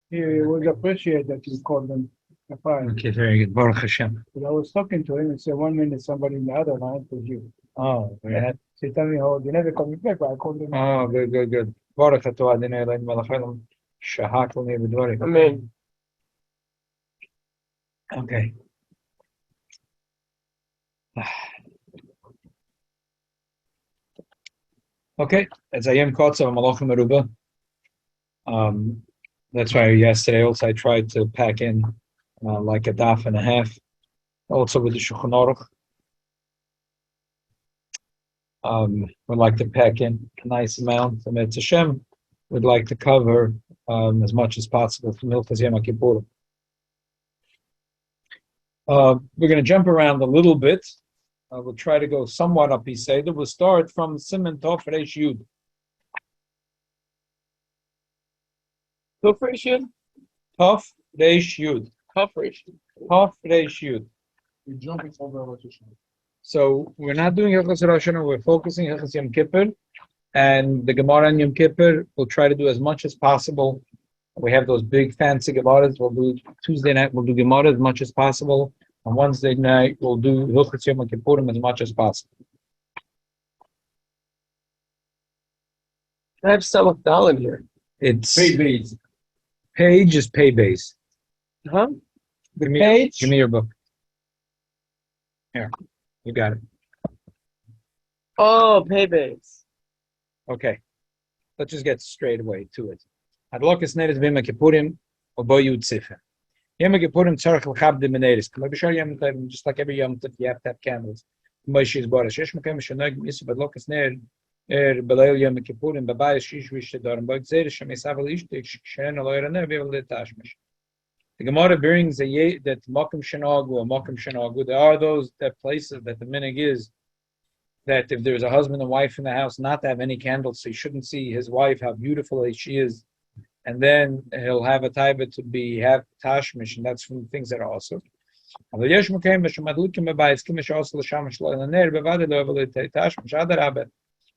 He would appreciate that you called him a fire. Okay, very good. Baruch Hashem. But I was talking to him and said 1 minute somebody in the other line was you. Oh, very good. So he told me, oh, you never called me back, but I called him. Oh, good. Baruch Atah Adonai Eloheinu melech haolam, shahakol b'dvarim. Amen. Okay. Okay, it's Ayem Kotzav Malachim Meruba. That's why yesterday also I tried to pack in like a daf and a half, also with the Shulchan Aruch. Would like to pack in a nice amount. And it's Hashem would like to cover as much as possible from Hilchos HaKippurim. We're going to jump around a little bit. We'll try to go somewhat up Seder. We'll start from Siman Tov Reish Yud. Tov Reish Yud? Tov Reish Yud. Tov Reish Yud. Tov Reish Yud. You're jumping over Rosh Hashanah. So we're not doing Hilchos Rosh Hashanah. We're focusing Hilchos Yom Kippur, and the Gemara on Yom Kippur. We'll try to do as much as possible. We have those big fancy Gemaras. We'll do Tuesday night. We'll do Gemara as much as possible. On Wednesday night, we'll do Hilchos Yom Kippurim as much as possible. I have Samach Dalet here. It's Pay base. page is pay base. Huh? Give me, page? give me your book. Here, you got it. Oh, pay base. Okay, let's just get straight away to it. Adlokas neres b'Yom Kippurim obo Yud Tzifah. Yom Kippurim tzarich l'chab de meneres. Yom Tov, just like every Yom Tov, you have to have candles. Moshe is borash. Yesh mekem shenoig misu badlokas ner b'leil Yom Kippurim b'bayis shish v'ishtedarim b'og zeh shem yisav l'ishtik she'en lo yeraner v'yvel l'tashmish. The Gemara brings that makom shenagu or makom shenagu. There are those places that the minig is that if there's a husband and wife in the house, not to have any candles, so he shouldn't see his wife how beautiful she is. And then he'll have a taiva to have tashmish, and that's from the things that are also.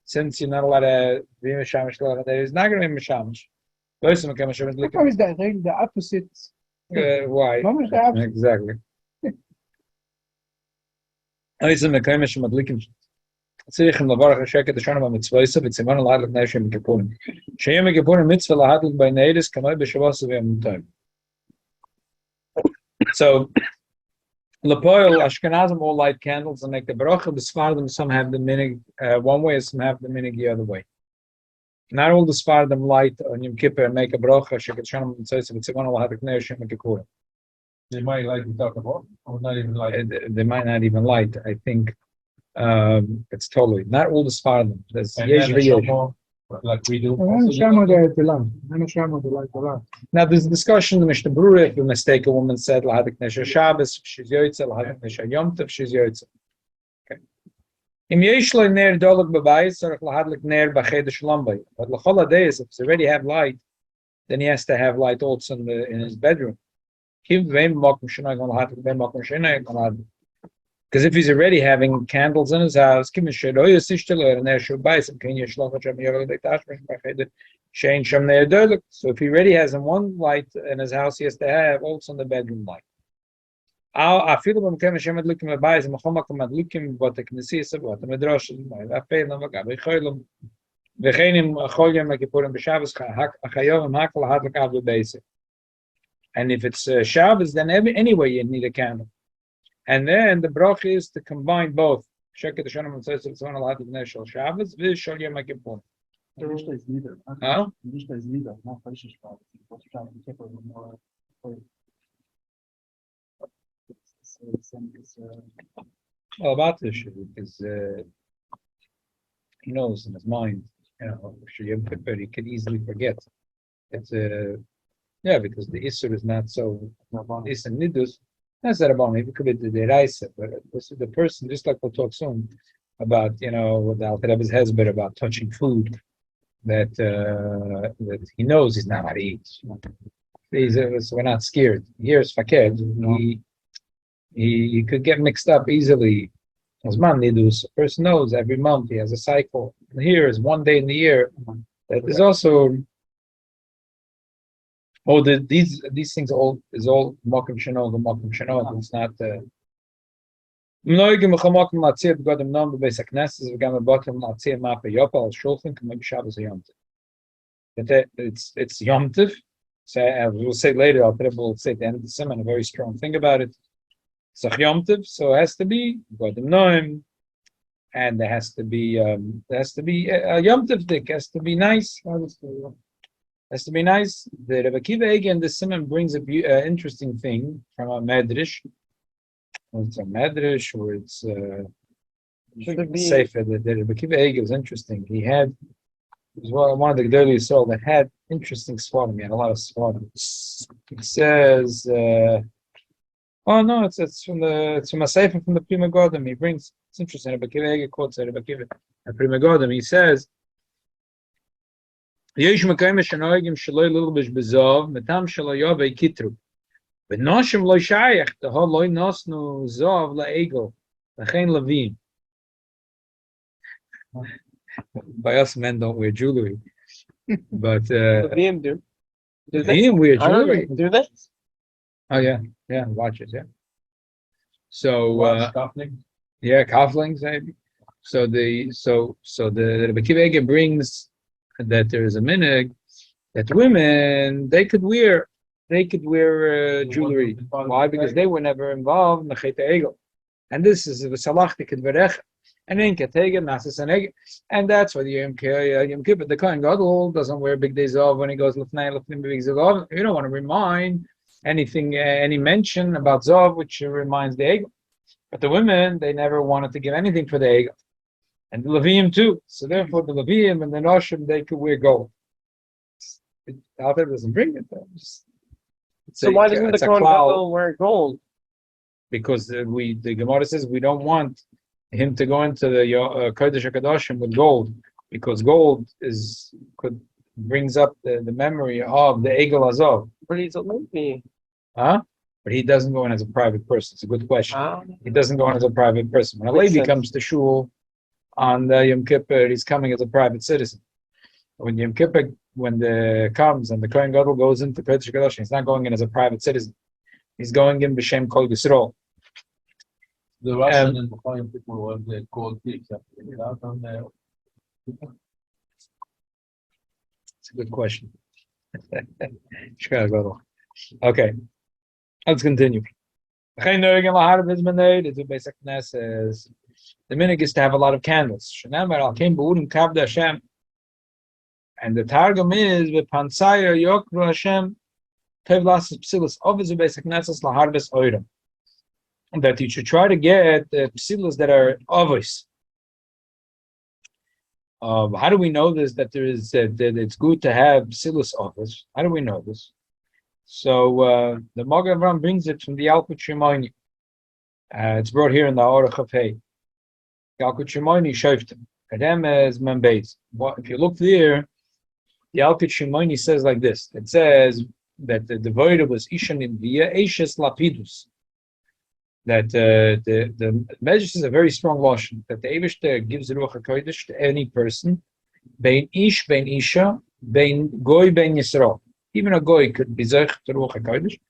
Since you're not allowed to be mishamish, there is not going to be mishamish. How come is that really the opposite? Why? How much the opposite? Exactly. צריכים לברך השקט השונה במצווה וציוונו להדליק נר של יום כיפורים. שיום כיפורים מצווה להדליק בין נרס כמו בשבוע ויום טוב. So, Lepoil, Ashkenazim all light candles and make the bracha. The Sfardim, some have the minig one way, some have the minig the other way. Not all the Sfardim light on Yom Kippur and make a bracha. Sheket Shanam Mitzvah v'Tzivanu Lahadlik Ner Shem Kippurim. They might like to talk about, or not even like. They might not even light. I think it's totally not all the Sfardim. There's yesh v'yesh. Like we do. Now there's a discussion in the Mishnah Berurah if a mistake a woman said Lahadik Nesha Shabbos, she's Yoitza, Lahadik Nesha Yom Tov, she's Yoitza. Okay. Im yesh lo ner dolog b'bayis, tzarich lahadlik ner b'chedesh lambay. But l'chol days, if he already have light, then he has to have light also in his bedroom. Because if he's already having candles in his house, so if he already has one light in his house, he has to have also in the bedroom light. And if it's Shabbos, then anyway you need a candle. And then the bracha is to combine both. Sheket Hashanah and says it's one of the Neshel Shabbos, Viz Shal Yom Kippur. The Mishnah is neither. Huh? The Mishnah is neither. Not Reish Shabbos. What's trying to keep it more. Well, about this issue, because he knows in his mind, Shal Yom Kippur, he could easily forget. It's yeah, because the Isser is not so. Isser Nidus. That's not about it. It could be the Reish, but this is the person. Just like we'll talk soon about, what the Alter Rebbe's husband about touching food that he knows he's not allowed to eat. So we're not scared. Here's Faked. He could get mixed up easily. As man nidus, a person knows every month he has a cycle. And here is one day in the year that is also Oh, these things all is all Mokum Shanol, the Mokum Shanol. It's not. Mnoigim v'chamokim latzir b'godem nom b'beis haknesses v'gam b'botim latzir mapa yopal shulchan k'may Shabbos Yom Tov. It's Yom Tov. So we'll say later. We'll say at the end of the sermon a very strong thing about it. It's a Yom Tov, so it has to be b'godem noim, and there has to be a Yom Tov dik. Has to be nice. Has to be nice. The Rebbe Akiva Eiger in the sermon brings an interesting thing from a medrash. It's a medrash or it's safer. The Rebbe Akiva Eiger was interesting. He was one of the Gedolei Yisrael that had interesting svarim. He had a lot of svarim. It says, oh no, it's from a sefer from the Prima Godam. He brings, it's interesting. Rebbe Akiva Eiger quotes Rebbe Akiva at Prima Godam. He says, "Yesh mekayim shenoigim shaloi lilbish bezov metam shaloyov veikitru." But noshim lo shayach the whole loy nosnu zov laegel lachein levim. By us men don't wear jewelry, but Levim do. Do they? Levim wear I don't jewelry. know. Do they? Oh yeah, watches, yeah. So Stuffing. yeah, cufflinks maybe. So the Rebbe Akiva Eiger brings that there is a minhag that women they could wear jewelry. Why? Because they were never involved in the Chet Egel, and this is the Salachtik Dverech, and in Ketegen Nasas and Egel, and that's why the Yom Kippur. The Kohen Gadol doesn't wear big days off when he goes Lefnei big Zov. You don't want to remind anything, any mention about Zov, which reminds the Egel. But the women, they never wanted to give anything for the Egel. And the Levim too. So therefore the Levim and the Noshim, they could wear gold. The HaRav doesn't bring it though. So why doesn't the Kohen Gadol wear gold? Because the Gemara says we don't want him to go into the Kodesh HaKadoshim with gold, because gold brings up the memory of the Egel Azov. But he's a Levi. Huh? But he doesn't go in as a private person. It's a good question. He doesn't go in as a private person. When a Levi comes to shul on the Yom Kippur, he's coming as a private citizen. When Yom Kippur, comes and the Kohen Gadol goes into Kodesh HaKadoshim, he's not going in as a private citizen. He's going in b'shem Kol Yisrael. The Russian and Kohen people were the gold pigs. It's a good question. Okay, let's continue. The minhag is to have a lot of candles. And the targum is v'pansayir yokru Hashem tev lasses psilas ovizu basic nesses laharbes oiram. That you should try to get the psilas that are ovis. How do we know this? That there is that it's good to have psilas ovis. How do we know this? So the Magen Avraham brings it from the Yalkut Shimoni. It's brought here in the Aruch of Hay. Yalkut Shimoni Shoftim. Kadem is Membeis. If you look there, the Yalkut Shimoni says like this. It says that the devoted was Ishan in Via Eishes Lapidus. That the Medrash is a very strong lashon. That the Eibishter gives the Ruach HaKodesh to any person, bein ish, bein isha, bein goy, bein Yisrael. Even a goy could be zech to Ruach HaKodesh,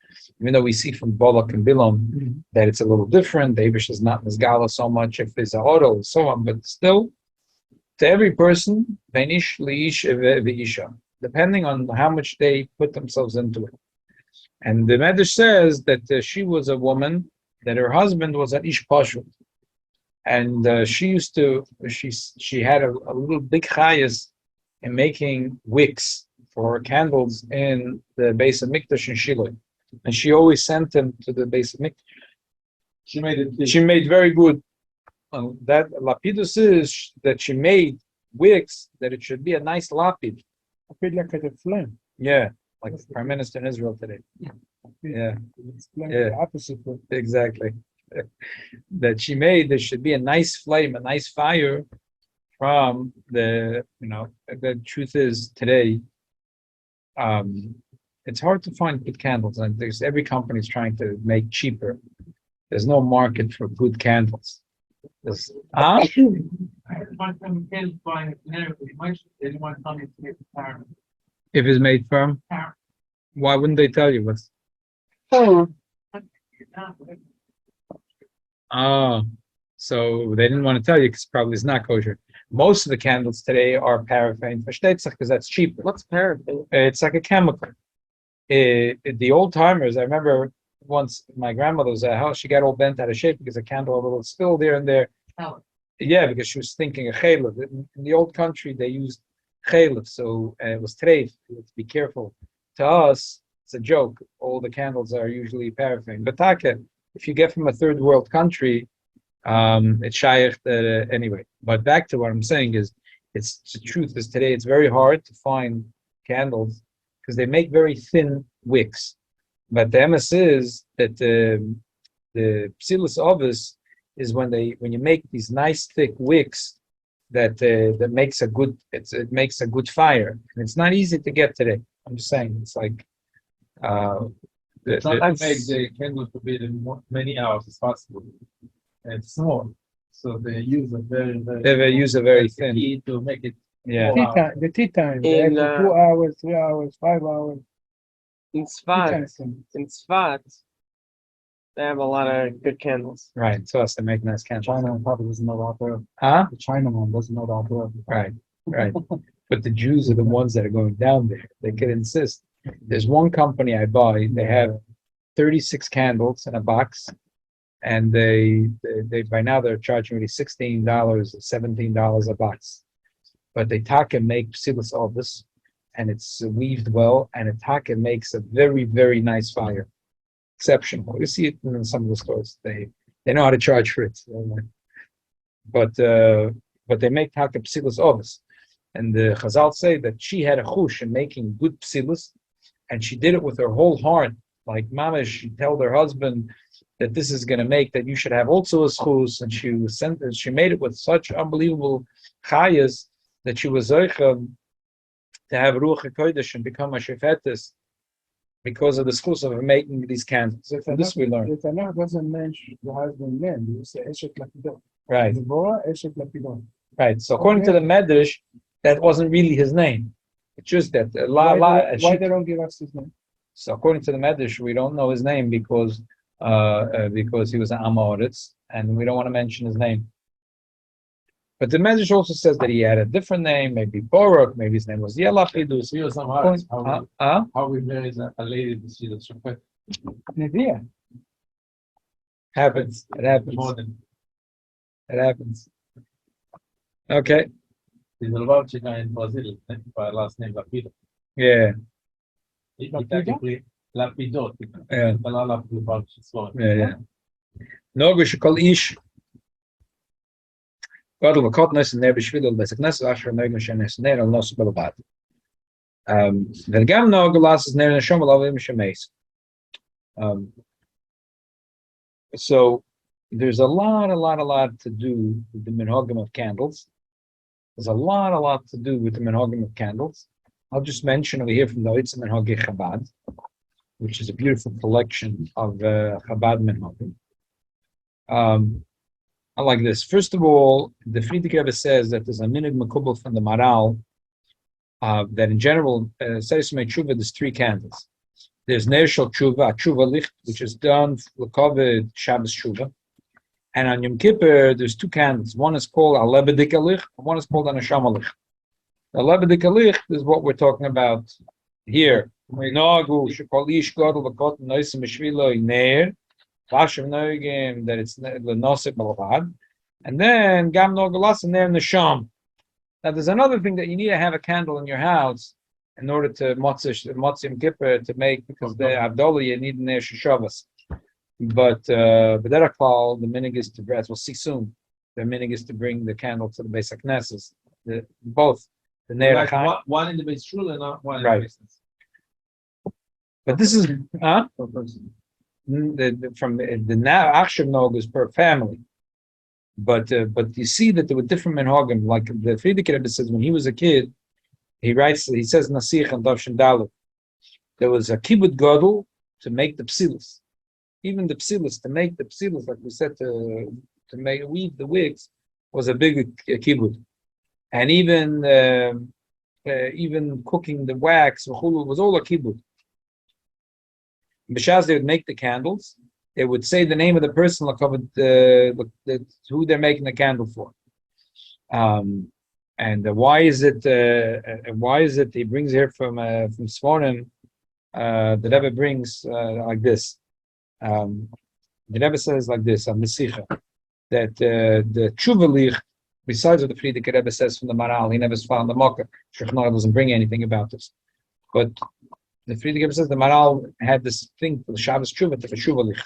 even though we see from Balak and Bilam that it's a little different. The Eibush is not Mizgala so much if there's a oral and so on, but still, to every person, bein ish, liish, ve'isha, depending on how much they put themselves into it. And the Medrash says that she was a woman, that her husband was an ish pashut, and she had a little big chayas in making wicks for candles in the base of Mikdash in Shiloh, and she always sent them to the base of Mikdash. She made very good. That lapidus is that she made wicks that it should be a nice lapid. I feel like a flame. Yeah, like the Prime Minister in Israel today. Yeah. The opposite. Exactly. That she made, there should be a nice flame, a nice fire from the truth is today, it's hard to find good candles, and every company is trying to make cheaper. There's no market for good candles. If it's made from? Why wouldn't they tell you what's? Oh, so they didn't want to tell you because probably it's not kosher. Most of the candles today are paraffin because that's cheaper. What's paraffin? It's like a chemical. The old timers, I remember once my grandmother was at a house, she got all bent out of shape because the candle had a little spill there and there. Oh. Yeah, because she was thinking of chaylev. In the old country, they used chaylev, so it was treif. You have to be careful. To us, it's a joke. All the candles are usually paraffin. But taka, if you get from a third world country, it's shaykh anyway. But back to what I'm saying is, it's the truth is today it's very hard to find candles because they make very thin wicks. But the MS is that the psilus ovis is when you make these nice thick wicks that makes a good it makes a good fire, and it's not easy to get today. I'm just saying it's like They try to make the candle to be in many hours as possible. And it's small. So they use a very thin heat to make it. yeah. The tea time, In, 2 hours, 3 hours, 5 hours. In tea time Sfat, thing. they have a lot of good candles. Right, so as to make nice candles. Chinaman probably doesn't know about that. Huh? The Chinaman doesn't know about that. Right. But the Jews are the ones that are going down there. They can insist. There's one company I buy, they have 36 candles in a box, and they by now they're charging me $16, $17 a box. But they taka make psilus ovis, and it's weaved well, and it taka makes a very, very nice fire. Exceptional. You see it in some of the stores. They know how to charge for it. But they make taka psilus ovis. And the Chazal say that she had a chush in making good psilus, and she did it with her whole heart. Like mamash, she told her husband that this is going to make that you should have also a schus, and she made it with such unbelievable chayas that she was zoicha to have ruach hakodesh and become a shefetis because of the schus of making these candles. So from this we learn. The Tanakh doesn't mention the husband name. You say Eshet Lapidot. Right. Deborah Eshet Lapidot. Right. So according to the Medrash, that wasn't really his name. It's just that Why they don't give us his name? So according to the Medrash, we don't know his name because he was an Amoritz, and we don't want to mention his name. But the Medrash also says that he had a different name, maybe Baruch, maybe his name was Yelapidus. See some hearts, how we married a lady to see the shofet. Neviah. Happens. It happens. More than It happens. Okay. there's a Lubavitch guy in Brazil, by last name Lapido. Yeah. He technically Lapidot. Yeah. Balala Lubavitch is one. Yeah. Nogu shekol ish. Gadol v'kotnes and ne'bishvidol v'seknes asher nogu shenes ner al nos b'levad. V'gam nogu lasses ner neshom alavim shemeis. So there's a lot to do with the minhagim of candles. There's a lot to do with the minhagim of candles. I'll just mention over here from the Oitz Minhagi Chabad, which is a beautiful collection of Chabad minhagim. I like this. First of all, the Frierdiker Rebbe says that there's a minhag makubal from the Maral that in general, Seis Mei Tshuva, there's 3 candles. There's Ner Shel Tshuva, Tshuva Licht, which is done for Kovid Shabbos Tshuva. And on Yom Kippur, there's 2 candles. One is called Alebedik Licht, and one is called Anashama Licht. The Alebedik Licht is what we're talking about here. Nagu Shekol Ish Gadol V'Kot Noisim Mishvilo Ner, Vashem Noigim, that it's Lenosik Balavad, and then Gam Nogalas and Ner Nesham. Now, there's another thing that you need to have a candle in your house in order to Motzim Yom Kippur to make, because the Abdullah you need Ner Shavas. But B'derach the minig is to, as we'll see soon, the minig is to bring the candle to the Beis HaKnesses. Both the Ner Like one in the Beis Shul and not one in Right. the Beis. But this is from the now Achshav Nog is per family. But you see that there were different minhagim. Like the Frierdiker Rebbe says, when he was a kid, he says Nasich and Davshin Dalet. There was a kibbut gadol to make the psilus. Even the psilus, to make the psilus, like we said, to weave the wigs, was a big kibbut. And even cooking the wax was all a kibbut. B'shas they would make the candles. They would say the name of the person who they're making the candle for. And why is it he brings here from Svarim, the Rebbe brings like this. The Rebbe says like this on the Sikha, that the Tshuvalich, besides what the Frierdiker Rebbe says from the Maral, he never found the Mokkah. Shulchan doesn't bring anything about this. But the Frierdiker Rebbe says the Maral had this thing for the Shabbos Tshuva, the Tshuvalich.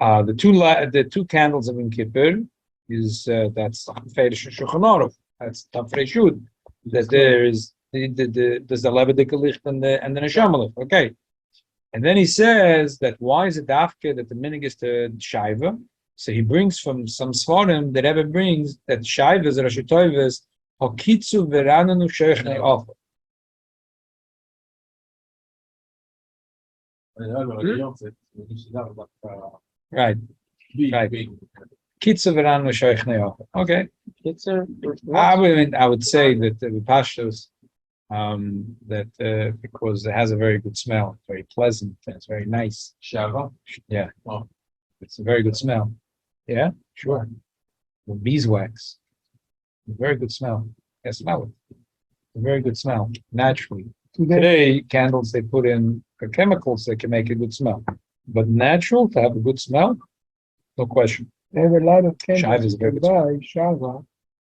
The two candles of Yom Kippur is that's Shulchan Aruch. That's Tafrei Shud. That there is there's the Levitic Licht and the Neshama Licht. Okay, and then he says that why is it Dafke that the minig is to Shaiva? So he brings from some Svarim that Rebbe brings that Shaiva is Rashi Toivus Hokitzu Verananu Sheichne Ofer. Right. Kitzer Verananu Sheichne Ofer. Okay. I would say that the pashtos that because it has a very good smell, very pleasant, it's very nice. Shava? Yeah. Oh. It's a very good smell. Yeah, sure. The beeswax. A very good smell. Yeah, smell it. A very good smell, naturally. Today, candles they put in chemicals that can make a good smell. But natural to have a good smell, no question. They have a lot of Shiva candles is you very can good smell. buy, Shava,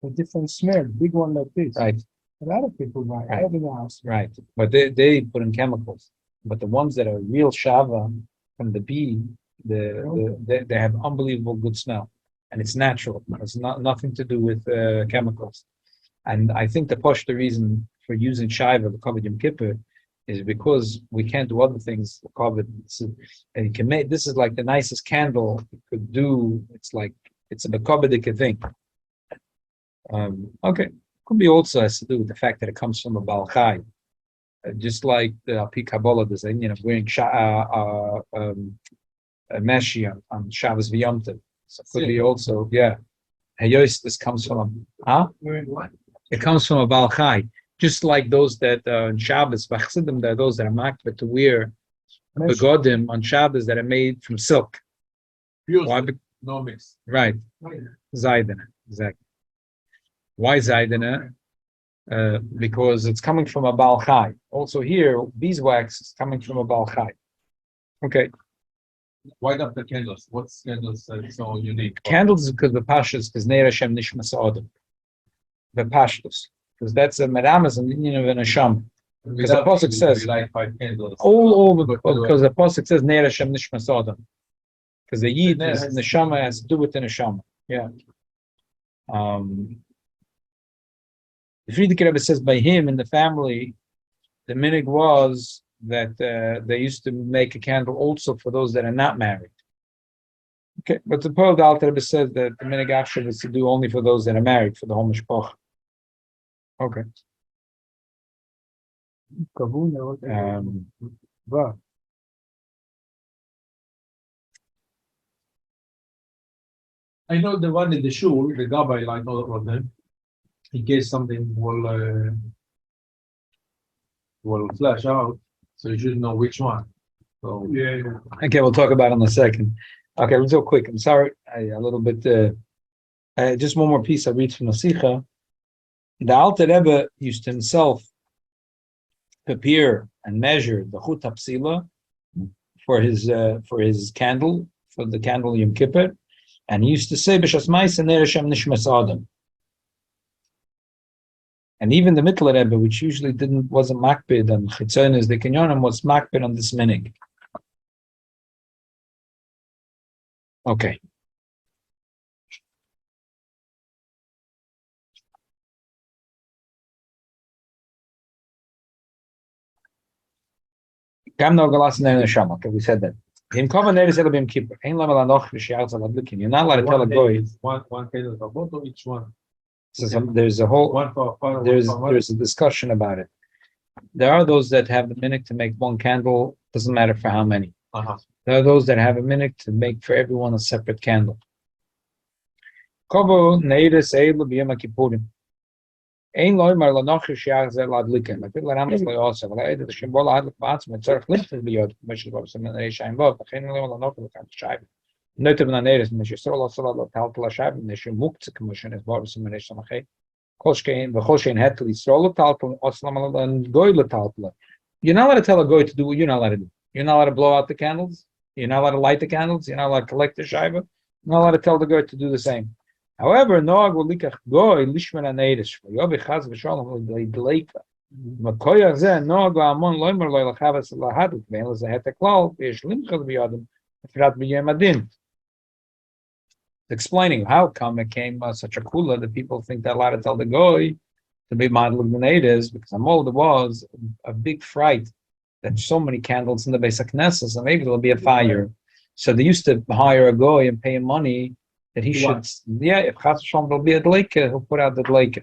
a different smell, big one like this. Right. A lot of people buy, Right. all in the house. Right, but they put in chemicals. But the ones that are real shava from the bee, they have unbelievable good smell, and it's natural. It's nothing to do with chemicals. And I think the reason for using shiva, the covered Yom Kippur, is because we can't do other things covered. And you can make this is like the nicest candle you could do. It's like it's a Mekobedik thing. Okay. Could be also has to do with the fact that it comes from a Baal Chai. Just like the Alpi Kabbalah, there's a wearing a meshi on Shabbos V'Yom Tov. So it could be also, Hayos, this comes from it comes from a Baal Chai. Just like those that in Shabbos, B'Chassidim, there are those that are makbet to wear begodim on Shabbos that are made from silk. Why? No mix. Right. Zaydena, exactly. Why Zaydena? Because it's coming from a Baal Chai. Also here, beeswax is coming from a Baal Chai. Okay. Why not the candles? What's candles so unique? Candles is because the Pashas is Neir Hashem Nishmas Adam. The Pashas. Because that's a Meramas and Indian of an Hashem. Because the Pasuk says, like 5 candles. all over, because the Pasuk says Neir Hashem Nishmas Adam. Because the Yid is Neshama has to do with the Neshama. Yeah. The Frierdiker Rebbe says by him in the family, the minig was that they used to make a candle also for those that are not married. Okay, but the Pearl Alter Rebbe says that the minig Achshav is to do only for those that are married, for the whole mishpach. Okay. I know the one in the shul, the Gabbai, I know all of them. In case something will flash out, so you should know which one. So Okay, we'll talk about it in a second. Okay, let's go quick. I'm sorry, a little bit. Just one more piece I read from the Sikha. The Alter Rebbe used to himself prepare and measure the chut hapsila for his candle, for the candle Yom Kippur, and he used to say b'shas ma'aser Neir Hashem nishmas Adam. And even the Mittler Rebbe, which usually wasn't makbid on chitzonis, the kinyonim was makbid on this minig. Okay. Okay, we said that. You're not allowed to tell a goy. One candle for both of each one. So there's a whole One for there's a discussion about it. There are those that have the minute to make one candle, doesn't matter for how many. There are those that have a minute to make for everyone a separate candle. Ein loimer lanochish yachzer ladliken. I think Laramas loy also. But I did the Shimbola hadlik ba'atzim. It's sort of lifted beyond. Meshul Bob Simon Reish Ein Bob. Ein loimer lanochish l'kan shayv. Note of Naneris. Meshul Sorola Sorola Tal Tal Shayv. Meshul Muktzah Commission is Bob Simon Reish Samachay. Kolshkein v'Kolshkein Hetli Sorola Tal Tal Oslam and Goy Tal Tal. You're not allowed to tell a goy to do what you're not allowed to do. You're not allowed to blow out the candles. You're not allowed to light the candles. You're not allowed to collect the shayva. You're not allowed to tell the goy to do the same. However, Noag will likach goy lishman aneidish. Yobi chaz v'shalom leidleika. Makoyach zeh Noag amon loimer loy lachavas lahaduk. Vein lezahet haklal v'yesh limchad b'yadam efrat b'yem adin. Explaining how come it came such a kula that people think they're allowed to tell the goy to be model of the natives, because Amol there was a big fright that so many candles in the base of Knesset, and maybe there'll be a fire. So they used to hire a goy and pay him money that he should, if Chas V'Shalom will be a dleika, he'll put out the dleika.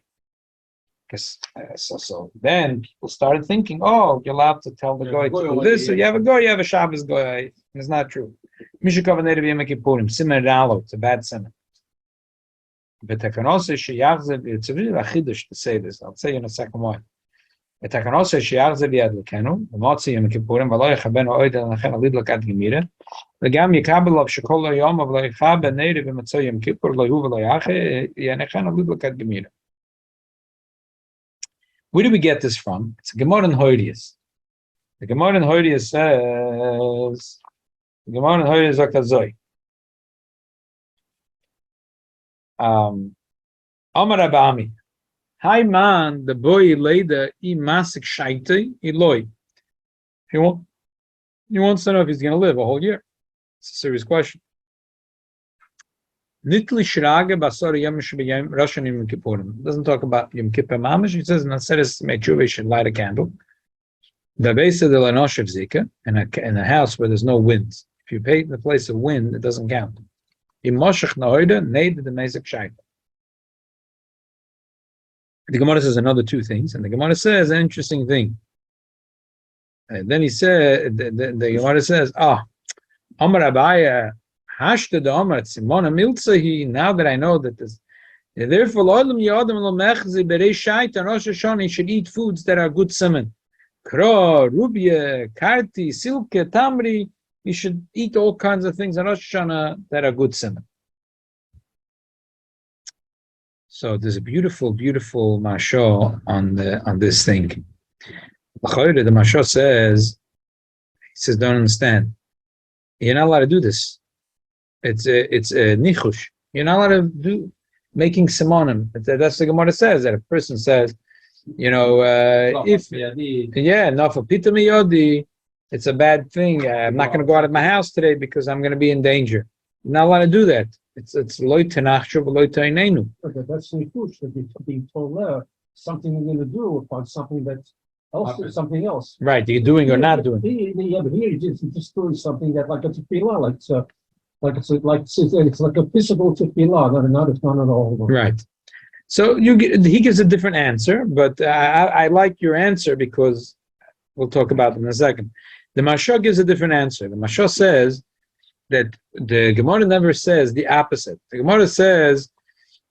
Because so then people started thinking, oh, you're allowed to tell the goy to do this, so you have a goy, you have a Shabbos goy. It's not true. Mishukov and Native Yom HaKippurim, Simen Ralo, it's a bad simen. But I can also it's really a chiddush to say this. I'll say in a second why. But I can also sheyachzev yad lekenu, v'motzi Yom HaKippurim, v'lo yechabenu oida l'nachem alid l'kat gemira, v'gam yikabel av shekol hayom av lo yechabe neirev v'matzo Yom Kippur lo hu v'lo yache yanechem alid l'kat gemira. Where do we get this from? It's a Gemara in Hoydius. The Gemara in Hoydius says, the Gemara in Hoydius zakazoi. Amar Abami. Hi man, the boy later he masik shaite Eloi. He wants to know if he's going to live a whole year. It's a serious question. Nitli Shirage Basari Yom Shibiyam Russian Yom Kippurim. Doesn't talk about Yom Kippur Mamish. He says Naseres Mechuve should light a candle. The base of the Lanoshev Zika in a house where there's no wind. If you pay in the place of wind, it doesn't count. In Moshech Nahoida, Neid the Mezek Shaita. The Gemara says another two things, and the Gemara says an interesting thing. And then he said, the Gemara says, Amar Abaya, Hashta the Amar Simona Miltzahi, now that I know that this, therefore, Loilam Yodam Lomechzi Berei Shaita, Rosh Hashanah, he should eat foods that are good simon. Kro, Rubia, Karti, Silke, Tamri, you should eat all kinds of things in Rosh Hashanah that are good simon. So there's a beautiful, beautiful mashal on this thing. The mashal says, don't understand. You're not allowed to do this. It's a nichush. You're not allowed to do making simonim. That's the Gemara says, that a person says, if nafa pitami yodi, it's a bad thing. I'm not going to go out of my house today because I'm going to be in danger. You're not allowed to do that. It's loy tenachshu loy tainenu. Okay, that's the push that you're being told there. Something you're going to do upon something that's else, something else. Right, you're doing or not doing. Yeah, but here you're just doing something that like it's a tefillah, it's like a physical tefillah, not at all. Right. So he gives a different answer, but I like your answer because we'll talk about it in a second. The Mashah gives a different answer. The Mashah says that the Gemara never says the opposite. The Gemara says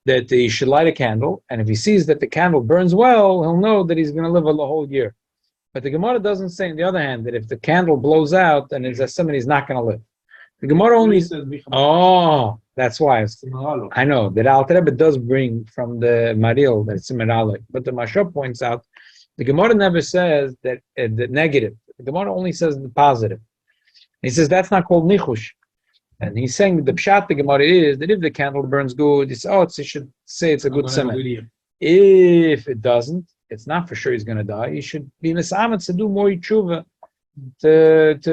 that he should light a candle, and if he sees that the candle burns well, he'll know that he's going to live a whole year. But the Gemara doesn't say, on the other hand, that if the candle blows out, then it's somebody he's not going to live. The Gemara only says, that's why. I know that Alter Rebbe does bring from the Maril that it's Simerale, but the Mashah points out the Gemara never says that the negative. The Gemara only says the positive. He says that's not called nichush. And he's saying that the pshat the Gemara is that if the candle burns good, he should say it's a good semen. If it doesn't, it's not for sure he's going to die. He should be misamet to do more yitshuva. But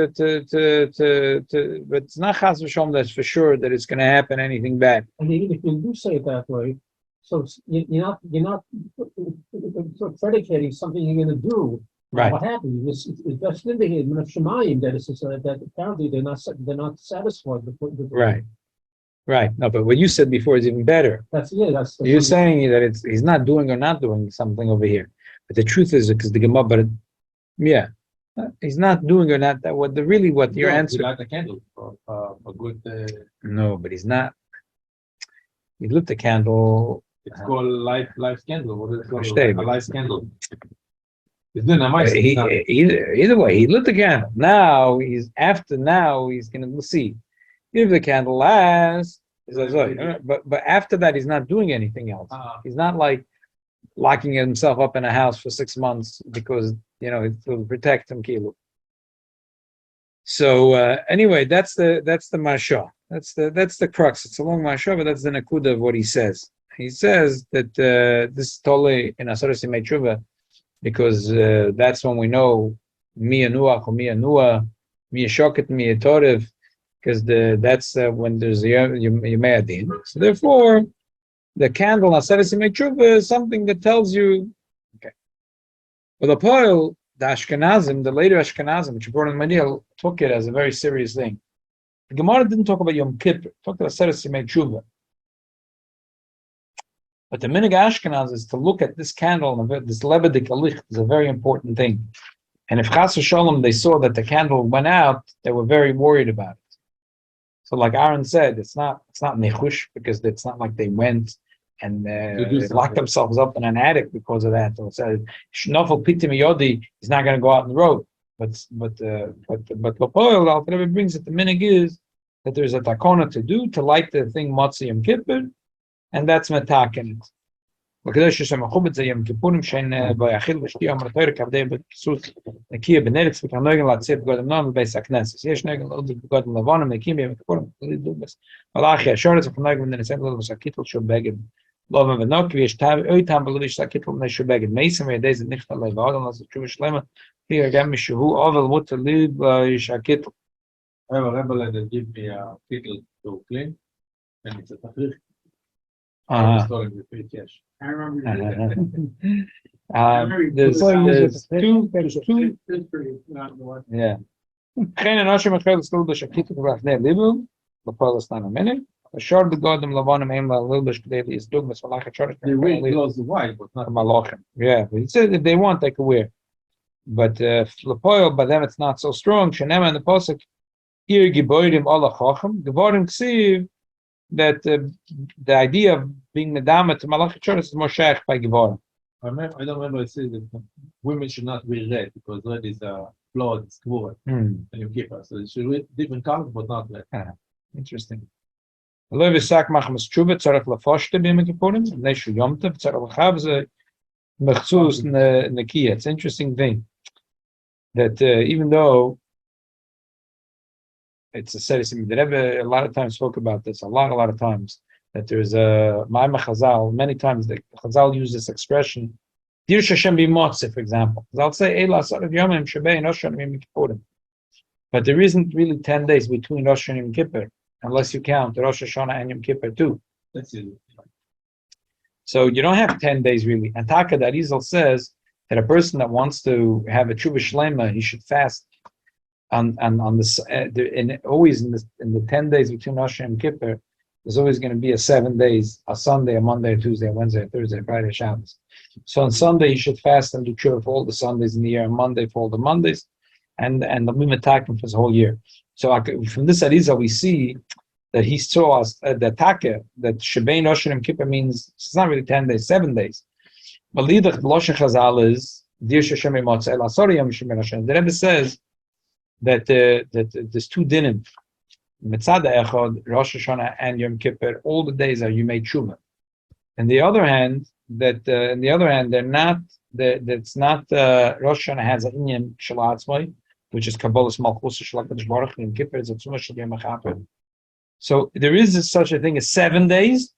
it's not chas v'shom that's for sure that it's going to happen anything bad. And even if you do say it that way, so you're not predicating something you're going to do. Right. What happened? It's best indicated of Shemayim that apparently they're not satisfied with right. Right. No, but what you said before is even better. You're saying that he's not doing or not doing something over here. But the truth is because the Gemara, he's not doing or not that. What your answer? He light a candle for a good. No, but he's not. He lit the candle It's called life candle. What is it called? Verstehe. A life candle. It's doing a nice. Either way, he lit the candle. Now he's gonna see if the candle lasts. But after that, he's not doing anything else. He's not like locking himself up in a house for 6 months because it will protect him. Kilo. So anyway, that's the marsha. That's the crux. It's a long marsha, but that's the nakuda of what he says. He says that this is totally in Asaras Yemei Tshuva, because that's when we know mi anuach or mi anua, mi shoket, mi torev, because that's when there's Yemei Adin. So therefore, the candle Asaras Yemei Tshuva is something that tells you, okay. But the poil, the Ashkenazim, the later Ashkenazim, which brought in Maniel, took it as a very serious thing. The Gemara didn't talk about Yom Kippur, it talked about Asaras Yemei Tshuva. But the minig Ashkenaz is to look at this candle, and this lebedik alich is a very important thing. And if Chas v'Sholom they saw that the candle went out, they were very worried about it. So, like Aaron said, it's not nechush, because it's not like they went and they locked themselves up in an attic because of that. So it said shnofel pitim yodi is not going to go out on the road. But Lapoil Al brings it. The minig is that there's a takona to do to light the thing Motzi Yom Kippur. And that's metaken it. Because Yom Kippurim shein vayachil v'shtiya amratayr kavdei b'kisut nekiya b'neretz v'kanogen latzir b'godem nom b'beis hakneses. Yesh nogen l'odi b'godem lavonim nekiya Yom Kippurim l'idubes. Malachi ashoretz v'kanogen b'neretzem l'odi b'sakitl shubeged. Lovim v'nok v'yesh oitam b'lodi shakitl b'nei shubeged. Meisem v'yedez nichta le'v'adam l'az tshuva shlema here again mishuhu ovel mutter li b'shakitl. I have a rebel that give me a kittle to clean, and it's a tafrich. I remember. There's two. Yeah. Geen en als je met geld stelt, dus je kijkt op weg naar Liverpool, de Palestine een minute. A short the god them lavanim aim la little bit is dog mas valacha short. They will close the white, but not malachim. Yeah, but he said if they want they can wear. But flapoil, by them it's not so strong. Shenema and the pasuk here geboidim Allah chacham. Geboidim ksiv that the idea of being medama to malach choros is more shaykh by geboidim. I don't remember I said that women should not wear red because red is blood, it's kavod, and you keep us. So it should wear different colors, but not red. Interesting. Lo v'sak machmas tshuva tzarech lafoshte b'yom kippurim neishu yom tov tzarech l'chavze mechzus nekiya. It's an interesting thing that even though it's a series, the Rebbe a lot of times spoke about this a lot of times, that there's a Ma'amah Chazal, many times the Chazal use this expression Dir Shashem b'motze, for example. Chazal say Eila Asar Yomim Shebei and Rosh Hashanah Yom Kippurim, but there isn't really 10 days between Rosh Hashanah and Yom Kippur unless you count Rosh Hashanah and Yom Kippur too. That's it. So you don't have 10 days really. And Taka Darizal says that a person that wants to have a tshuva shlema, he should fast on this, and always in the 10 days between Rosh Hashanah and Kippur, there's always going to be a 7 days, a Sunday, a Monday, a Tuesday, a Wednesday, a Thursday, a Friday, a Shabbos. So on Sunday you should fast and do tshuva for all the Sundays in the year, and Monday for all the Mondays, and the mimetakim for the whole year. So from this Arizal we see that he saw us the taka that Shebein Rosh Hashanah and Kippur means it's not really 10 days, 7 days. But Lidach Loshe Chazal is Dir Shashem Motzei Lasori Yom Shebein Rosh Hashanah. The Rebbe says that there's two dinim, Mitzad Echad, Rosh Hashanah and Yom Kippur. All the days are Yomei Tshuva. On the other hand, they're not. That's not. Rosh Hashanah has an inyan shalatzmai, which is Kabbalah's Malchus Shalakadosh Baruch Hu. Yom Kippur is a Tzumah Shel Yom HaChapur. So there is such a thing as 7 days,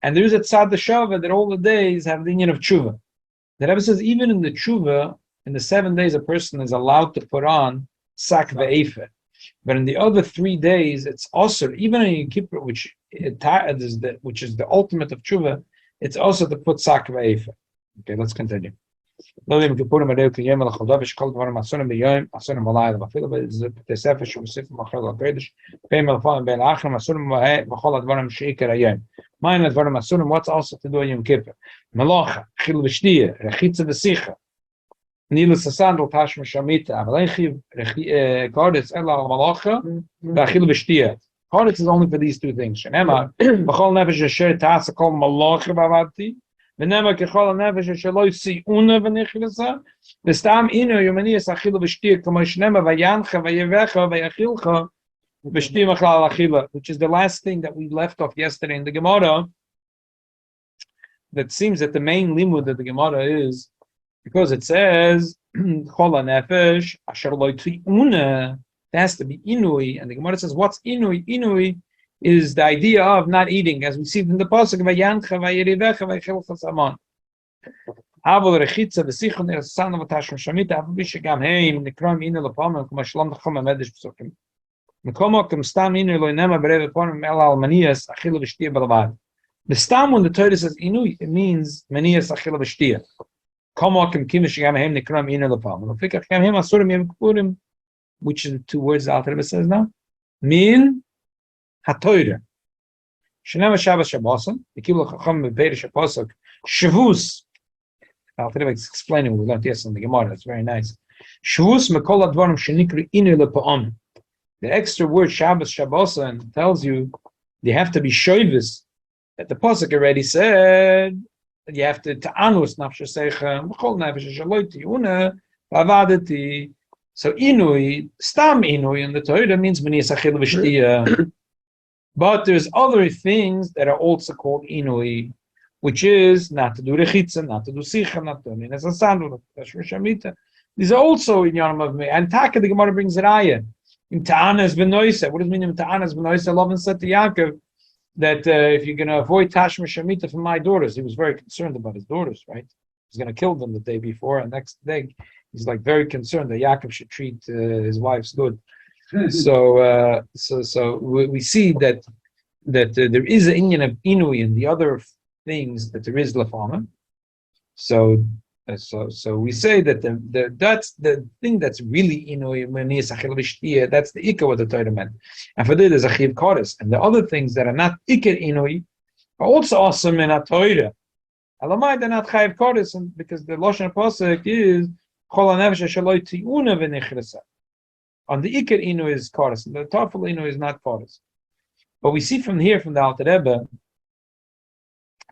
and there is a Tzad Shava that all the days have the inyan of Tshuva. The Rebbe says even in the Tshuva, in the 7 days, a person is allowed to put on sak ve'efer. But in the other 3 days, it's also, even in Yom Kippur, which is the ultimate of tshuva, it's also to put sak ve'efer. Okay, let's continue. Yom Kippurim adeu ki yom al-chadav shkol dvarim asunim b'yom asunim v'layla v'afilo b'tei sefer sh'musif v'machal al-kodesh peim al-falim bein achrim asunim v'chol advarim she'ikar hayom. Mine advarim asunim, what's also to do in Yom Kippur? Melocha, chil v'shtiyah, rechitza v'sicha, Nilus Sandal Tashma Shamita, Avalechiv Gardis Ella Malacha, Bachil Vishtia. Chodesh is only for these two things. Shenema, b'chol nefesh asher ta'asa kol malach v'avati, v'nema kechol nefesh asher lo yisi'una v'nichlesa, v'stam inu yomanias achila v'shtir, k'mo shenema v'yancha v'yevecha v'yachilcha, v'shtir machlal achila, which is the last thing that we left off yesterday in the Gemara. That seems that the main limud of the Gemara is because it says chol nefesh asher lo yisi'una. It has to be inui, and the Gemara says, "What's inui?" Inui is the idea of not eating, as we see from the pasuk vayancha vayirivecha vaychilcha saman. Avol rechitza v'sichon erasan v'tashon shamita avbishagam heim nikram inu lepamim kumashlam nachom amedesh psukim. Mekomokim stam inu loinema bereve pamim el almanias achila v'shtia b'lavad. The stam when the Torah says inui, it means manias achila v'shtia. Komokim kimishagam heim nikram inu lepamim. Lefikach gam heim asurim yem kippurim. Which is the two words the HaRav says now? Min ha-Torah. Shenema Shabbos Shabboson. The Kibbutz Chacham B'Perish HaPosuk. Shavus. The HaRav is explaining what we learned yesterday in the Gemara. That's very nice. Shavus mekol advarim shenikri inu le'pa'am. The extra word Shabbos Shabboson tells you have to be shoyvis. That the Posuk already said that you have to ta'anus nafshe seichem b'chol nefesh shaloi tiyuna v'avadati. So inui, stam inui in the Torah means manias achil v'shtiya. But there's other things that are also called inui, which is not to do rechitza, not to do sicha, not to do minas asandul, shamita. These are also in Yom of me. And Taka the Gemara brings it ayah. In ta'anas b'noisa. What does it mean in ta'anas b'noisa? Lavan said to Yaakov that if you're going to avoid tashma shamita from my daughters, he was very concerned about his daughters, right? He's going to kill them the day before, and next day he's like very concerned that Yaakov should treat his wives good. So we see that there is an inyan of inui and the other things that there is lafama. So we say that that's the thing that's really inui manias achil v'shtiya. That's the ikar what the Torah meant. And for this there's a chiv kodesh, and the other things that are not ikar inui are also awesome in a Torah. Alamai they're not chayiv kodesh, because the lashon pasuk is on the ikar inu is kodesh, and the tafel inu is not kodesh. But we see from here, from the Alter Rebbe,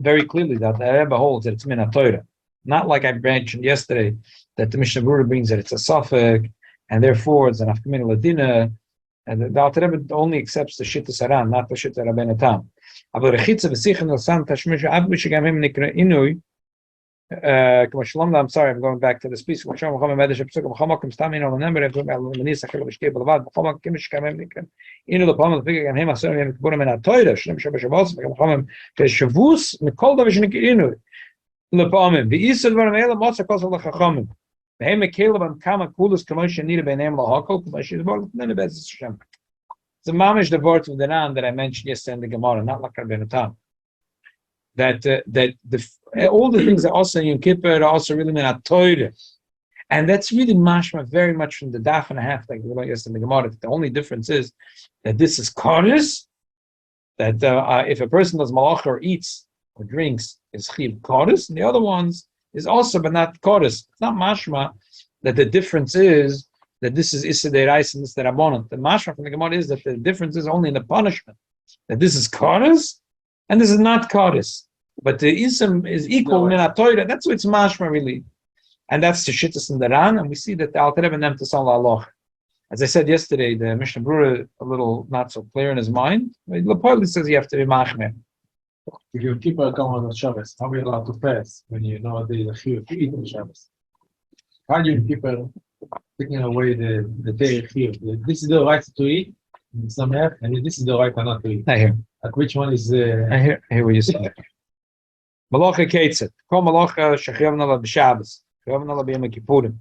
very clearly that the Rebbe holds that it's min Torah. Not like I mentioned yesterday, that the Mishnah Berurah brings that it's a suffix, and therefore it's an afkamin ladina, and the Alter Rebbe only accepts the shittas haran, not the shittas rabbeinu tam. Aber rechitza v'sichen l'sam tashmish avbishagam hem nikra inui. I'm sorry, I'm going back to this piece. But the mamish the word of the Ran that I mentioned yesterday in the Gemara, not like Rabbeinu Tam. That all the things that also in Yom Kippur are also really in a Torah, and that's really mashma very much from the daf and a half like we learned yesterday in the Gemara. The only difference is that this is kodesh. That if a person does malach or eats or drinks is chiv kodesh, and the other ones is also but not kodesh. It's not mashma that the difference is that this is issa derais and this is rabbanon. The mashma from the Gemara is that the difference is only in the punishment. That this is kodesh. And this is not kodesh, but the ism is equal in a Torah. That's what it's mashma really, and that's the shittas in the Ran. And we see that the Alter Rebbe nemt us all aloch. As I said yesterday, the Mishnah Berurah a little not so clear in his mind. But Lepoili says you have to be machmer. If you keep on going on Shabbos, how are you allowed to fast when you know the chiyuv to eat on Shabbos? How do you keep taking away the day chiyuv? This is the right to eat, some have, and this is the right not to eat. I hear. Like which one is? I hear what you say. Malacha Ketzet. Kol Malacha Shechiyavna La B'Shabbos. Shechiyavna La B'Yom HaKippurim.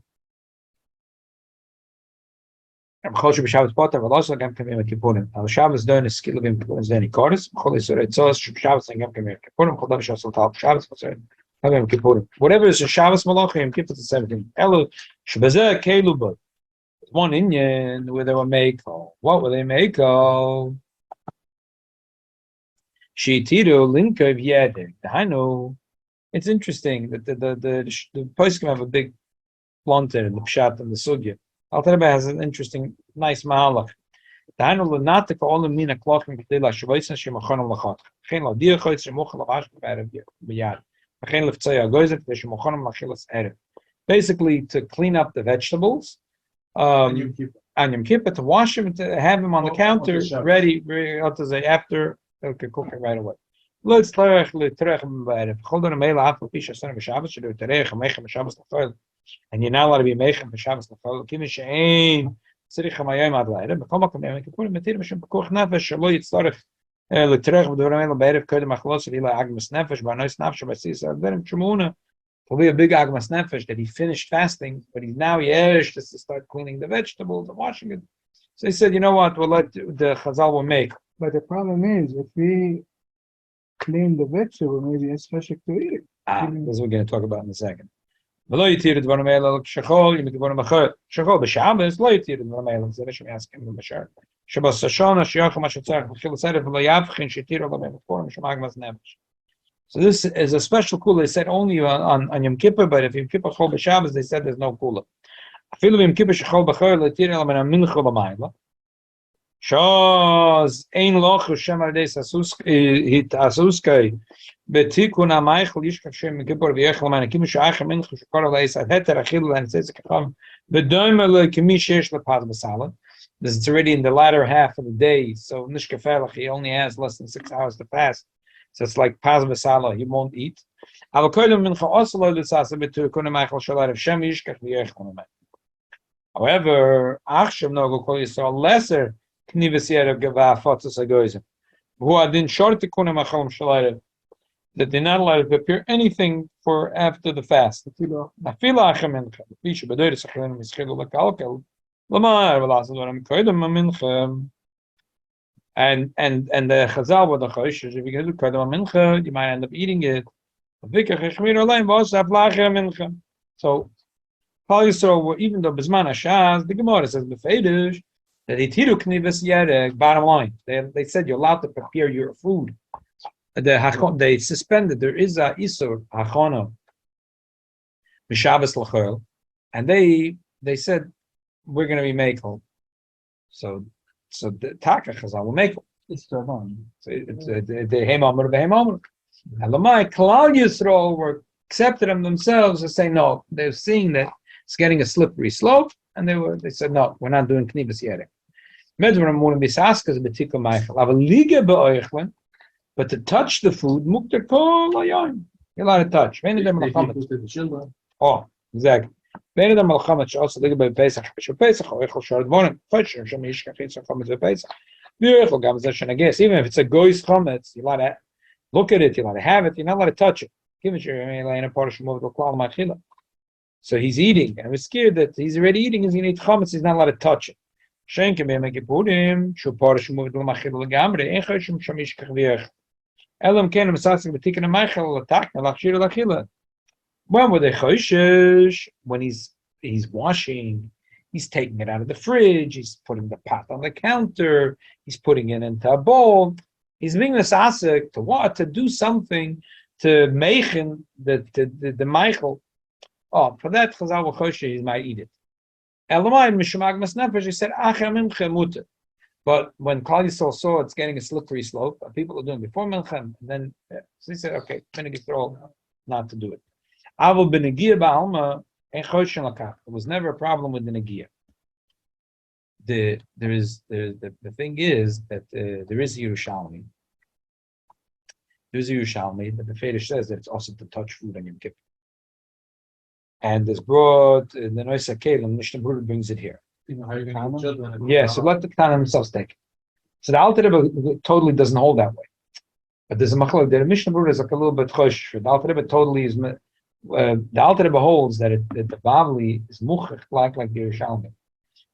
B'Chol B'Shabbos Potter. V'Los La Gam Kem Yom HaKippurim. Al Shabbos Doin is Skill of Yom Kippurim Zdeni Kodesh. B'Chol Yisrael Tzos Shabbos and Gam Kem Yom HaKippurim. B'Chol Dav Shabbos Tal Shabbos B'Chol Yom Kippurim. Whatever is a Shabbos Malacha Yom Kippur is 17. Elu Shebazeh Keilu B'D. One Inyan where they were Meiko. What were they Meiko? I know it's interesting that the poskim have a big planter in the pshat and the sugya. Alter Rebbe has an interesting, nice mahalach דהיינו לנתק עולם מן הקלוחים כדי להשוויסן שמוכן לחתך. וכן להודיע חוץ שמוכן לבש בערב ביד. וכן לפצוע הגויזר כדי שמוכן לאכילס ערב. Basically, to clean up the vegetables, on Yom Kippur, to wash them, to have them on the counter, ready to say after, okay, cook it right away. Let's and you're not allowed to be mechem b'Shabbos l'chol. Kimi she'ein tzarich hamayim ad l'erev. B'kol makom Yom Kippurim metirim b'shem pekuach nefesh shelo yitzarech l'terech b'dvarim elu b'erev kodem achlos v'ila agmas nefesh b'anois nafshe b'sis adverim shemuna. Will be a big agmas nefesh that he finished fasting, but he's now yesh just to start cleaning the vegetables and washing it. So he said, you know what? We'll let the Chazal will make. But the problem is, if we clean the vegetable, maybe it's special to eat it. This is what we're going to talk about in a second. ולא יתיר את דברים האלה שחול, אם דברים אחרת. שחול בשעבס, לא יתיר את דברים האלה, זה מה שמייסקים בשער. שבששון השיח מה שצריך להתחיל לסרף ולא יבחין שיתיר עליהם בפורם שמאגמס נפש. So this is a special kula. They said only on Yom Kippur, but if Yom Kippur chol b'Shabbos, they said there's no kula. Afilu Yom Kippur shechol b'chor l'tir elam en mincha l'mayla. Shaz ein loch Hashem al deis asuskei betikun ha'maychel yishkach Shem Yom Kippur v'yechel man kim she'ach mincha shekor leis heter achilu and says kacham v'doim le kimi sheyesh lepad b'sala. This is already in the latter half of the day, so nishkafelach he only has less than 6 hours to fast. So it's like paz v'sala, he won't eat. However, Achshav no go Yisrael lesser knivas yerev geva fotzos hagoyzim. Who adin short tikunim achalim shalarev, that they're not allowed to prepare anything for after the fast. Afila achem mincha. Fisha b'doyres achalim yischilu lekalkel. Lamar v'lasad v'ram koydem mincha. And the Chazal with the Chosh, if you get to Kodem Mincha, you might end up eating it. So, Paul Yisrael, even though Bisman Hashaz, the Gemara says Befedish that Itiru Knivas Yerek. Bottom line, they said you're allowed to prepare your food. They suspended. There is a Isur Hachana Mishabas L'Chol, and they said we're going to be makel. So the Taka Chazal will make it. It's the one. So it's the Heimamur Beheimamur. And Lamai Klal Yisrael were accepted them themselves to say no. They're seeing that it's getting a slippery slope, and they said no, we're not doing knibas yet. But to touch the food, mukter kol ayon. You're allowed to touch. Oh, exactly. בין אדם מלחמת שעושה לגבי פסח, שבפסח הוא יכול שור דבונים, חושב שם יש כחית של חומץ בפסח. ויכול גם זה שנגס, even if it's a goy's חומץ, you're allowed to look at it, you're allowed to have it, you're not allowed to touch it. Give it in a portion of the klal machila. So he's eating, and we're scared that he's already eating, he's going to eat chomets, he's not allowed to touch it. Shenke be HaKippurim, שהוא portion of the machila לגמרי, אין חושב שם יש כחוויח. אלא אם כן המסעסק בתיקן המייכל, לתקנה, להכשיר לאכילה. When were they choishish? When he's washing, he's taking it out of the fridge, he's putting the pot on the counter, he's putting it into a bowl. He's being misasik to what? To do something to meichen the Michael. Oh, for that Chazal v'choshe, he might eat it. Elamai mishumag masnefesh, he said achar mincha muter. But when Klal Yisrael saw it's getting a slippery slope, people are doing before mincha, and then so he said, okay, Finnegan Yisrael not to do it. Avol b'negia ba'alma and choshen lakach. There was never a problem with the negia. The thing is that there is a Yerushalmi. There's a Yerushalmi, but the Fedish says that it's also to touch food on Yom Kippur. And it's brought the Noisa Kelim, Mishnah Berurah brings it here. Yeah, so let the Tana themselves take it. So the Alter Rebbe totally doesn't hold that way. But there's a machlok. The Mishnah Berurah is like a little bit chosh. The Alter Rebbe totally is. The Alter Rebbe holds that the Bavli is muchach like the Yerushalmi.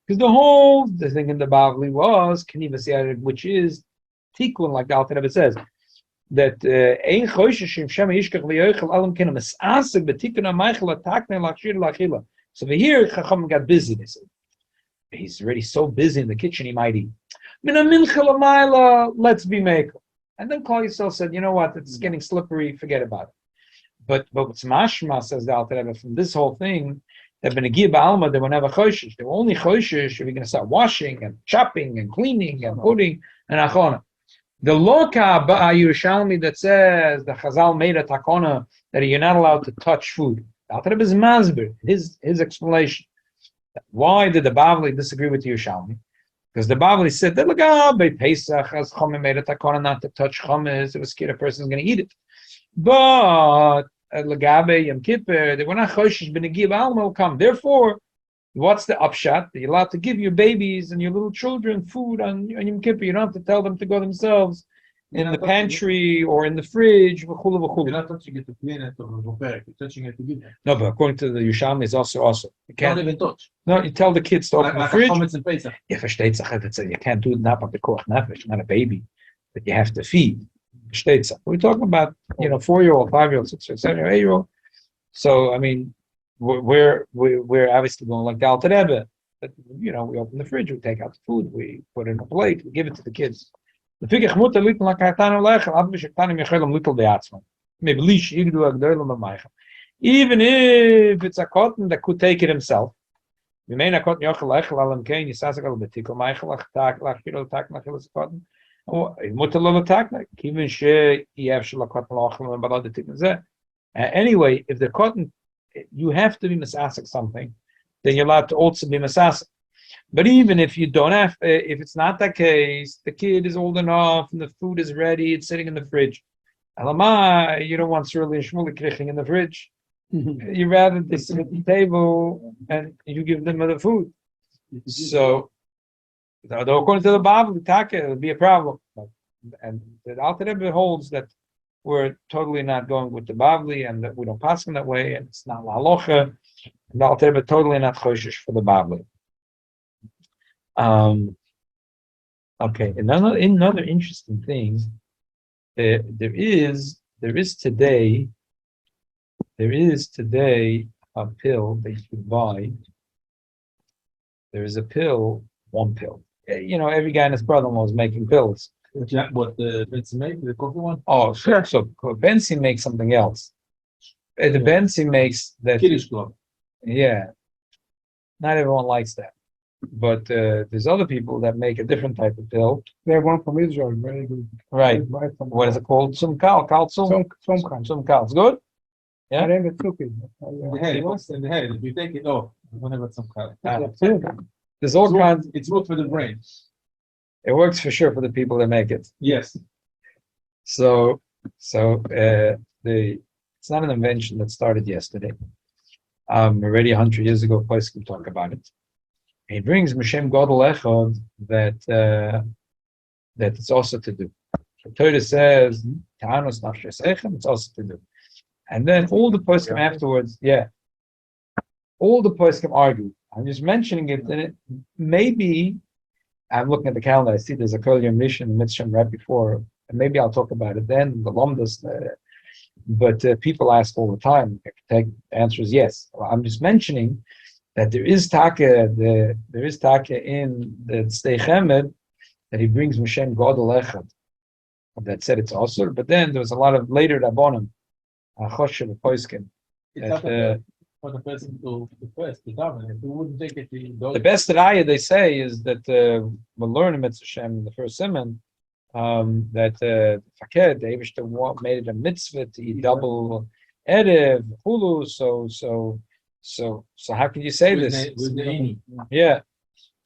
Because the thing in the Bavli was Knivas Yared, which is Tikkun, like the Alter Rebbe says, that ein chosheshim shema yishkach v'yochel alam kena misasek b'tikkun ha'maychel atakne l'achshir l'achila. So here Chacham got busy. They said he's already so busy in the kitchen he might eat. Mina mincha l'mayla, let's be makel. And then Klal Yisrael said, you know what? It's getting slippery. Forget about it. But what's mashma, says the Alter Rebbe, from this whole thing that Benegi Ba'alma, they won't have a choshesh. They were only choshesh if you're going to start washing and chopping and cleaning and putting and achona. The Loka Yerushalmi that says the Chazal made a takona that you're not allowed to touch food. The HaRav is Masber, his explanation. Why did the Bavli disagree with Yerushalmi? Because the Bavli said that Lagabe Pesach as Chomim made a takona not to touch chometz. It was scared a person's going to eat it. But Lagabe Yom Kippur, they were not choshesh b'negi b'alma will come. Therefore, what's the upshot? You're allowed to give your babies and your little children food on Yom Kippur. You don't have to tell them to go themselves in the pantry or in the fridge. You're not touching it to clean it or repair it. You're touching it to give it. No, but according to the Yerushalmi, it's also. You Can't can't even touch. No, you tell the kids to open the fridge. Yeah, Versteht sich, you can't do it not by the koch nefesh, not a baby that you have to feed. Versteht sich. We're talking about 4-year-old, 5-year-old, 6-year-old, 7-year-old, 8-year-old. So I mean, we're obviously going like Gal Rebbe. But we open the fridge, we take out the food, we put it in a plate, we give it to the kids. Even if it's a cotton that could take it himself. Anyway, if the cotton, you have to be masasik something, then you're allowed to also be masasik. But even if you don't have, if it's not the case, the kid is old enough and the food is ready, it's sitting in the fridge. Alamai, you don't want Surly and Shmuley kriching in the fridge. You rather they sit at the table and you give them the food. So, though according to the Bible, it would be a problem. And the Alter Rebbe holds that we're totally not going with the Bavli and that we don't pass them that way, and it's not la halacha. And the Alter Rebbe totally not choshesh for the Bavli. Okay, another interesting thing. There is today a pill that you can buy. There is a pill, one pill. Every guy and his brother-in-law is making pills. What the Benson make, the coffee one? Oh, sure. So Benson makes something else. The Benson makes that. Kiddush Club. Yeah. Not everyone likes that. But there's other people that make a different type of pill. They have one from Israel, very good. Right. What is it called? Sumkal. Sumkal. It's good? Yeah. I think it's okay. In the head, in the head. If you take it off, whenever some kind. There's all kinds. It's good for the brain. It works for sure for the people that make it. Yes. So it's not an invention that started yesterday. Already 100 years ago, Place can talk about it. He brings Mishem Godel Echad that it's also to do. The Torah says Ta'anos Nafshes Echem, it's also to do. And then all the poskim afterwards, all the poskim argue. I'm just mentioning it, and it maybe I'm looking at the calendar. I see there's a Kol Yom Rishon in Mitzvah right before, and maybe I'll talk about it then. The Lomdas, but people ask all the time. The answer is yes. Well, I'm just mentioning that there is taka in the Tztei Chemed that he brings Mishem Godel Echad that said it's also. But then there was a lot of later Rabbonim, Choshev Poiskin. For the person to first to dominate, who wouldn't take it. The best raya they say is that we'll learn in Mitzvah Shem in the first simon that Faked, the Eivishter made it a mitzvah to eat double erev hulu. So how can you say this? With the ini. Yeah.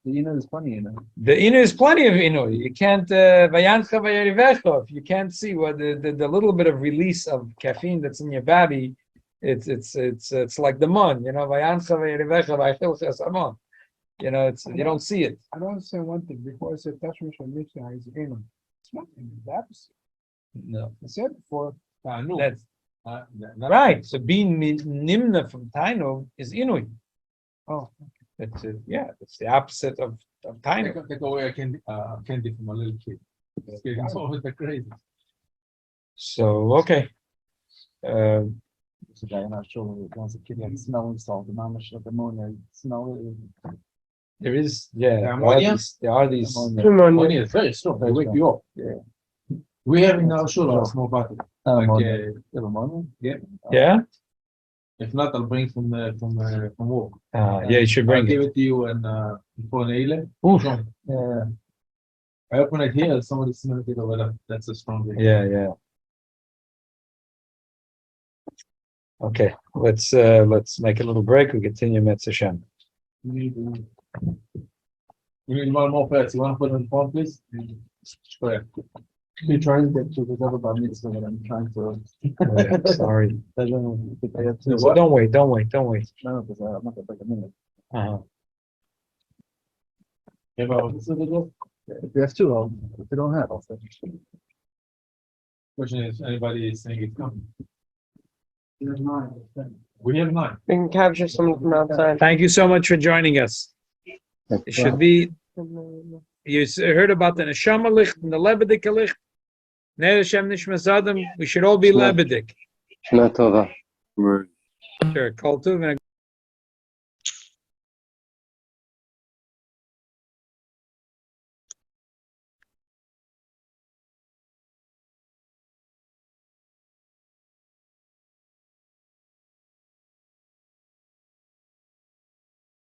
The inu is funny, The inu is plenty of inu. You can't vayancha vayarivecho. If you can't see what the little bit of release of caffeine that's in your body, it's like the mun, vayancha vayarivecho vaychilches amon. It's you don't see it. I don't understand one thing. Before I said Tashmish and Mishnah is Inu. It's not in the opposite. No. I said before. That's right. So being nimna from tainu is inui. Oh. It's it's the opposite of tainu. Take away a candy from a little kid. It's always crazy. So okay. There's a guy in our show who wants a kid like smelling salt, the mamash of ammonia, smell it. There is Ammonia? there are these Ammonia is very strong. They wake you up. Yeah. We have in our show a small bottle. Ammonia. You have ammonia? Yeah. yeah. If not, I'll bring from work. Yeah, you should I'll bring give it. it to you and before Neile. Oof. I open it here, somebody smells it over there. That's a strong thing. Yeah. Okay, let's make a little break. We continue Mitzvah Shem. You need one more first. You want to put it on the phone, please? Sure. You're trying to get to the other bar mitzvah, but I'm trying to. Oh, yeah, sorry. I don't know if I have to. So don't wait. No, because I'm not gonna take a minute. Uh-huh. If you have two, if you don't have, I'll say. Question is, anybody is saying it's coming? You have nine. We have 9. We can capture someone from outside. Thank you so much for joining us. It should be. You heard about the Neshama Licht and the Lebedik Licht. Ner Hashem Nishmas Adam. We should all be Lebedik. Shana Tova. Sure. Kol Tuv and